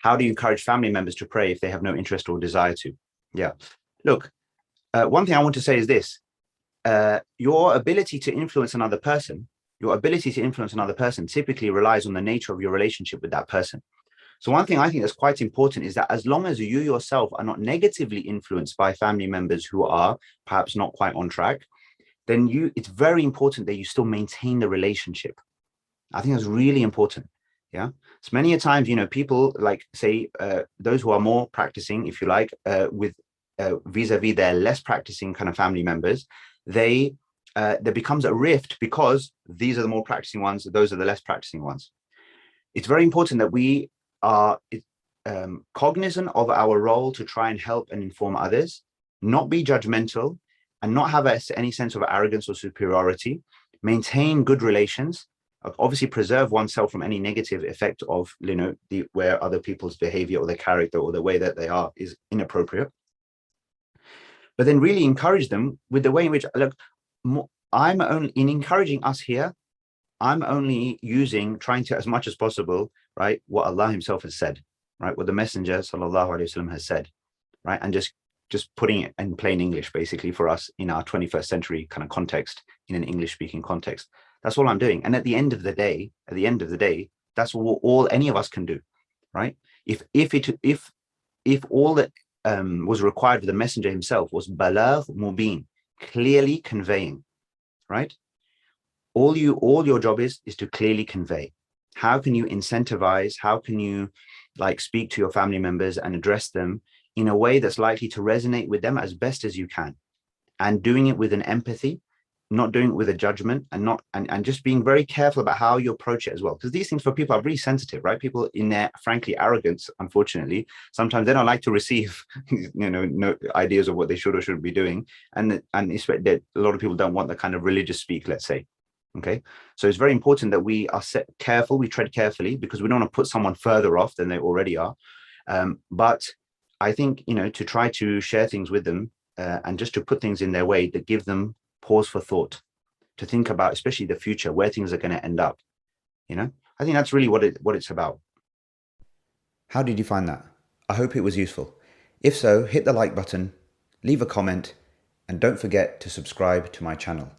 How do you encourage family members to pray if they have no interest or desire to? Yeah. Look, one thing I want to say is this. Your ability to influence another person, typically relies on the nature of your relationship with that person. So one thing I think that's quite important is that as long as you yourself are not negatively influenced by family members who are perhaps not quite on track, then it's very important that you still maintain the relationship. I think that's really important. Yeah. So many a times, people like say those who are more practicing, if you like, with vis-a-vis their less practicing kind of family members, there becomes a rift because these are the more practicing ones, those are the less practicing ones. It's very important that we are cognizant of our role to try and help and inform others, not be judgmental, and not have any sense of arrogance or superiority, maintain good relations, obviously preserve oneself from any negative effect of, where other people's behavior or their character or the way that they are is inappropriate. But then really encourage them with the way in which, look, I'm only in encouraging us here, I'm only trying to, as much as possible, right, what Allah himself has said, right, what the Messenger sallallahu alaihi wasallam has said, right, and just putting it in plain English, basically, for us in our 21st century kind of context, in an English speaking context. That's all I'm doing. And at the end of the day, that's all any of us can do, right? If all that was required of the Messenger himself was balagh mubin, clearly conveying, right? All your job is to clearly convey. How can you incentivize? How can you speak to your family members and address them in a way that's likely to resonate with them as best as you can, and doing it with an empathy, not doing it with a judgment, and just being very careful about how you approach it as well. Because these things for people are really sensitive, right? People in their frankly arrogance, unfortunately, sometimes they don't like to receive, no ideas of what they should or shouldn't be doing, and expect that a lot of people don't want the kind of religious speak, let's say. Okay, so it's very important that we are careful, we tread carefully, because we don't want to put someone further off than they already are. But I think, to try to share things with them and just to put things in their way that give them pause for thought, to think about, especially the future, where things are going to end up. I think that's really what it's about. How did you find that? I hope it was useful. If so, hit the like button, leave a comment, and don't forget to subscribe to my channel.